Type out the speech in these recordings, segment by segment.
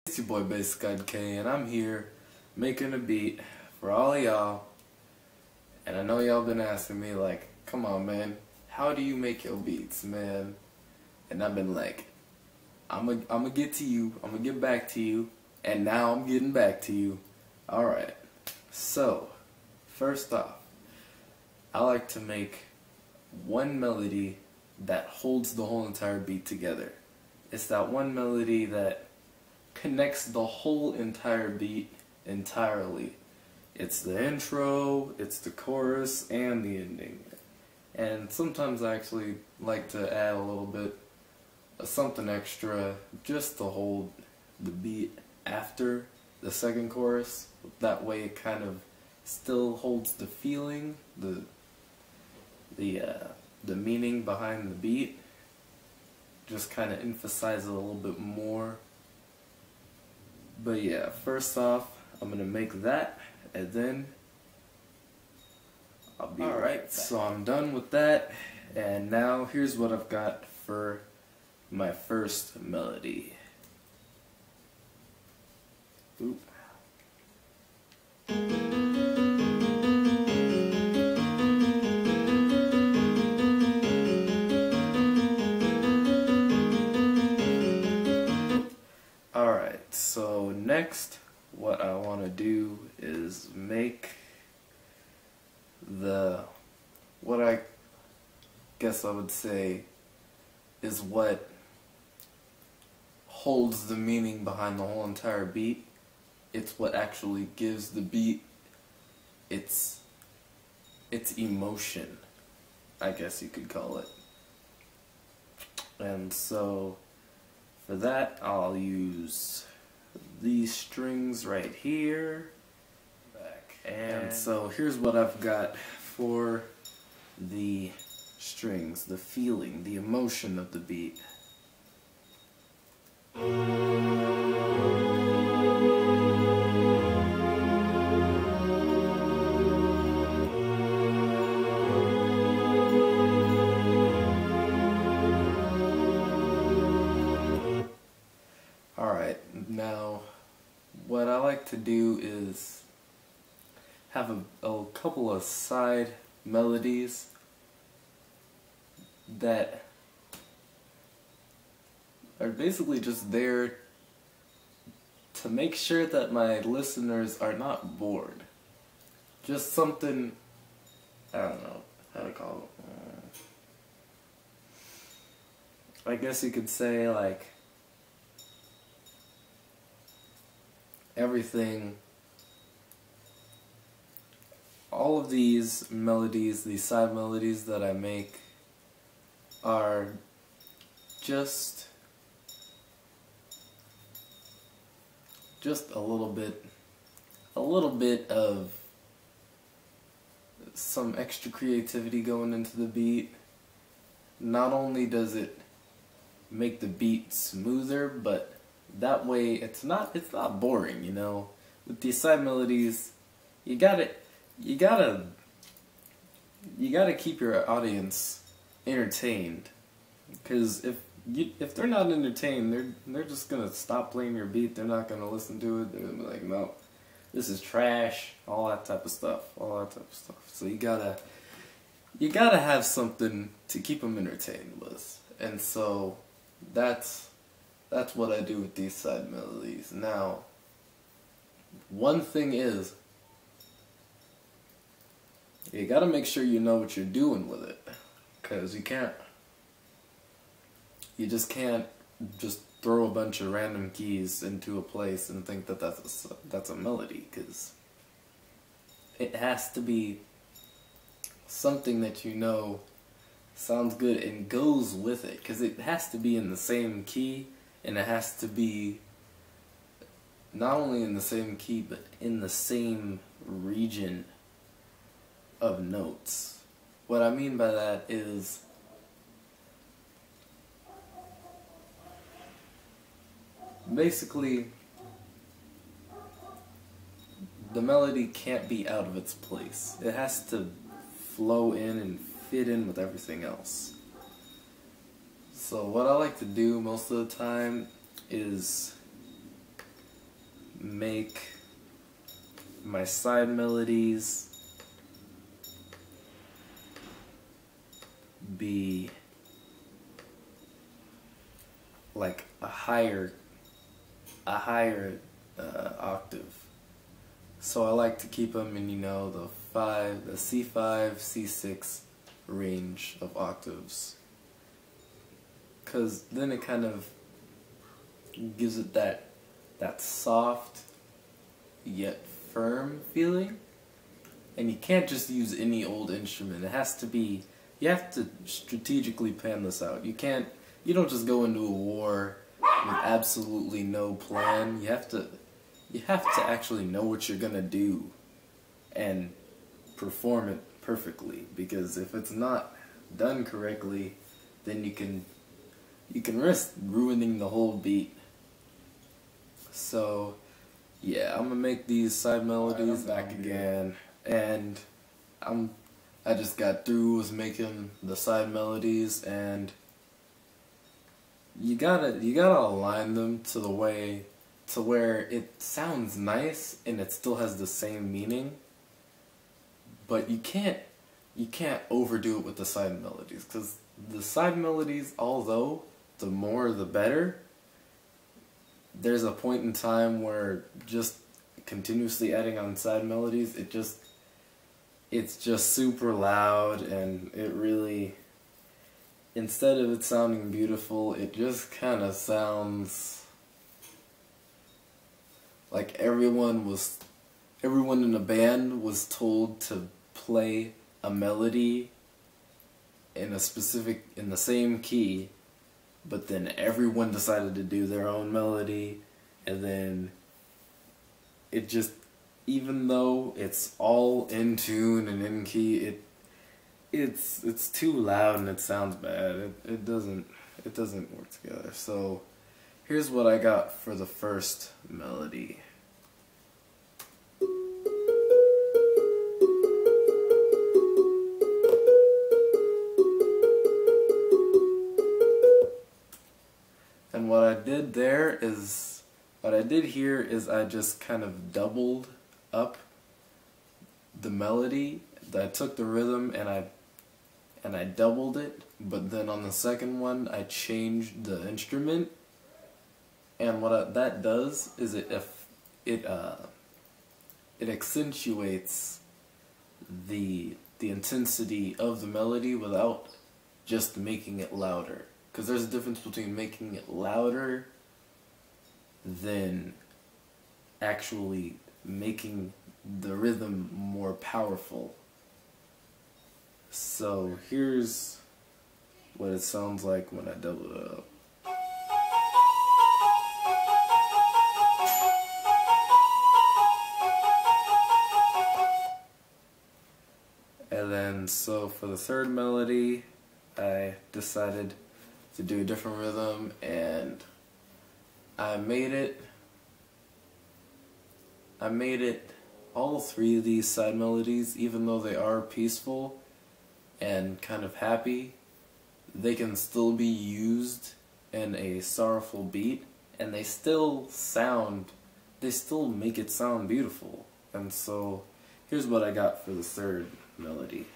It's your boy BassgodK, and I'm here making a beat for all of y'all. And I know y'all been asking me like, come on man, how do you make your beats, man? And I've been like, I'm gonna get to you, I'm gonna get back to you, and now I'm getting back to you. Alright, so first off, I like to make one melody that holds the whole entire beat together. It's that one melody that connects the whole entire beat entirely. It's the intro, it's the chorus, and the ending. And sometimes I actually like to add a little bit of something extra just to hold the beat after the second chorus. That way it kind of still holds the feeling, the meaning behind the beat. Just kind of emphasize it a little bit more. But yeah, first off, I'm gonna make that, and then I'll be right back. So I'm done with that, and now here's what I've got for my first melody. Oop. Alright, so next what I want to do is make what I guess I would say is what holds the meaning behind the whole entire beat. It's what actually gives the beat its emotion, I guess you could call it. And so for that, I'll use these strings right here. And so here's what I've got for the strings, the feeling, the emotion of the beat. Alright, now what I like to do is have a couple of side melodies that are basically just there to make sure that my listeners are not bored. Just something, I don't know how to call it. I guess you could say like everything, all of these melodies, these side melodies that I make are just a little bit of some extra creativity going into the beat. Not only does it make the beat smoother, but that way it's not boring, you know. With these side melodies, you gotta keep your audience entertained, because if they're not entertained, they're just gonna stop playing your beat. They're not gonna listen to it. They're gonna be like, no, this is trash, all that type of stuff. So you gotta have something to keep them entertained with, and so that's what I do with these side melodies. Now, one thing is, you gotta make sure you know what you're doing with it, because you just can't just throw a bunch of random keys into a place and think that that's a melody, because it has to be something that you know sounds good and goes with it, because it has to be in the same key, and it has to be not only in the same key but in the same region of notes. What I mean by that is, basically, the melody can't be out of its place. It has to flow in and fit in with everything else. So what I like to do most of the time is make my side melodies be like a higher octave. So I like to keep them in, you know, the C5, C6 range of octaves, because then it kind of gives it that soft yet firm feeling. And you can't just use any old instrument. It has to be, you have to strategically plan this out. You don't just go into a war with absolutely no plan. You have to actually know what you're gonna do and perform it perfectly, because if it's not done correctly, then you can risk ruining the whole beat. So yeah, I'm gonna make these side melodies back again, and I just got through with making the side melodies, and you gotta align them to where it sounds nice and it still has the same meaning, but you can't overdo it with the side melodies, because the side melodies, although the more the better, there's a point in time where just continuously adding on side melodies, it's just super loud, and it really, instead of it sounding beautiful, it just kind of sounds like everyone in the band was told to play a melody in the same key, but then everyone decided to do their own melody, and then it just, even though it's all in tune and in key, it's too loud and it sounds bad. It doesn't work together. So here's what I got for the first melody. And what I did here is I just kind of doubled up the melody. I took the rhythm and I doubled it, but then on the second one I changed the instrument. And what that does is it accentuates the intensity of the melody without just making it louder. Because there's a difference between making it louder than actually making the rhythm more powerful. So here's what it sounds like when I double it up. And then, so for the third melody, I decided to do a different rhythm, and I made it all three of these side melodies, even though they are peaceful and kind of happy, they can still be used in a sorrowful beat, and they still make it sound beautiful. And so here's what I got for the third melody.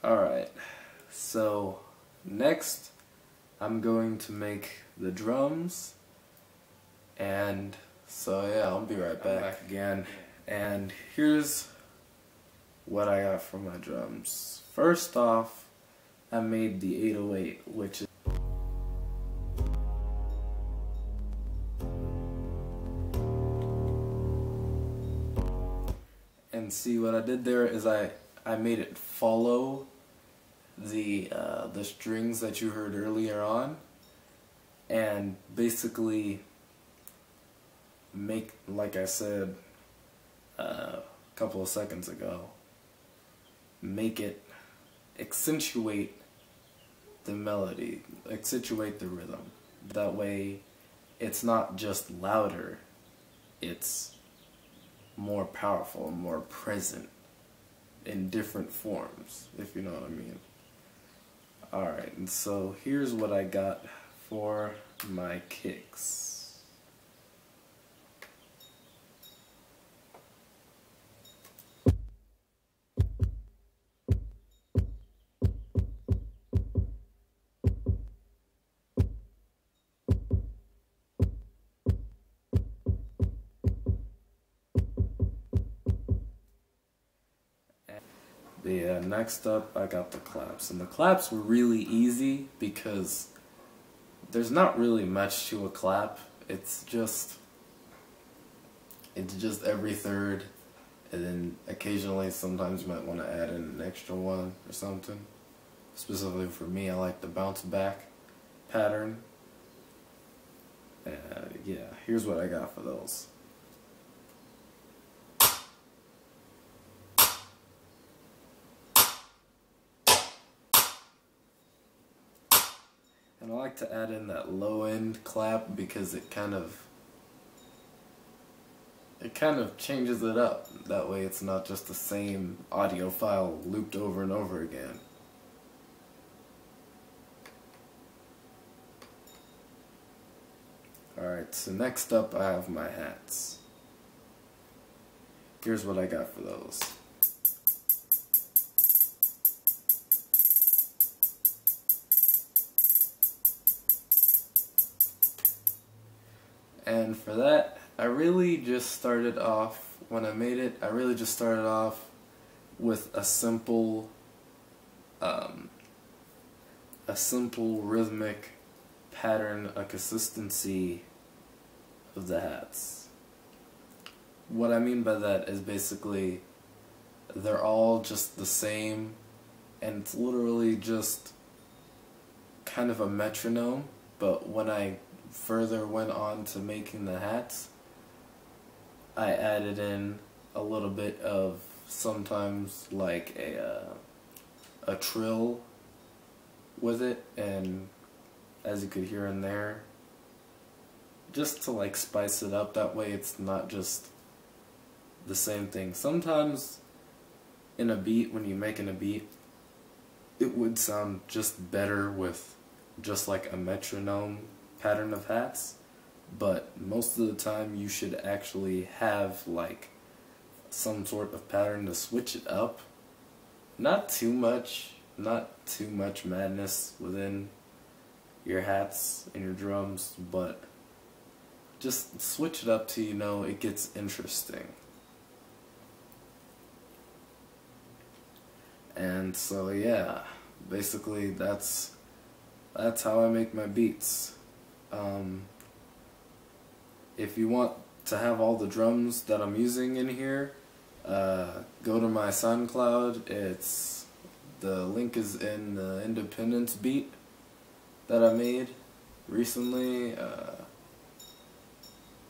Alright, so next I'm going to make the drums, and so yeah, I'll be right back again. And here's what I got for my drums. First off, I made the 808, which is and see what I did there is I made it follow the strings that you heard earlier on, and basically make, like I said a couple of seconds ago, make it accentuate the melody, accentuate the rhythm. That way it's not just louder, it's more powerful, more present. in different forms, if you know what I mean. Alright, and so here's what I got for my kicks. But yeah, next up I got the claps. And the claps were really easy because there's not really much to a clap. It's just every third, and then occasionally sometimes you might want to add in an extra one or something. Specifically for me, I like the bounce back pattern. Yeah, here's what I got for those. And I like to add in that low end clap because it kind of changes it up. That way it's not just the same audio file looped over and over again. Alright, so next up I have my hats. Here's what I got for those. And for that, I really just started off, when I made it, I really just started off with a simple rhythmic pattern, a consistency of the hats. What I mean by that is basically they're all just the same, and it's literally just kind of a metronome, but when I further went on to making the hats, I added in a little bit of sometimes like a trill with it, and as you could hear in there, just to like spice it up. That way it's not just the same thing. Sometimes in a beat, when you're making a beat, it would sound just better with just like a metronome pattern of hats, but most of the time you should actually have like some sort of pattern to switch it up. Not too much madness within your hats and your drums, but just switch it up to, you know, it gets interesting. And so yeah, basically that's how I make my beats. If you want to have all the drums that I'm using in here, go to my SoundCloud. The link is in the Independence beat that I made recently.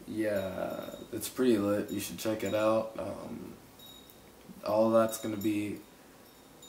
Yeah, it's pretty lit. You should check it out. All of that's going to be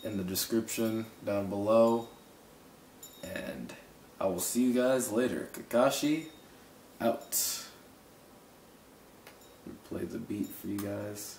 in the description down below. And I will see you guys later. Kakashi out. Play the beat for you guys.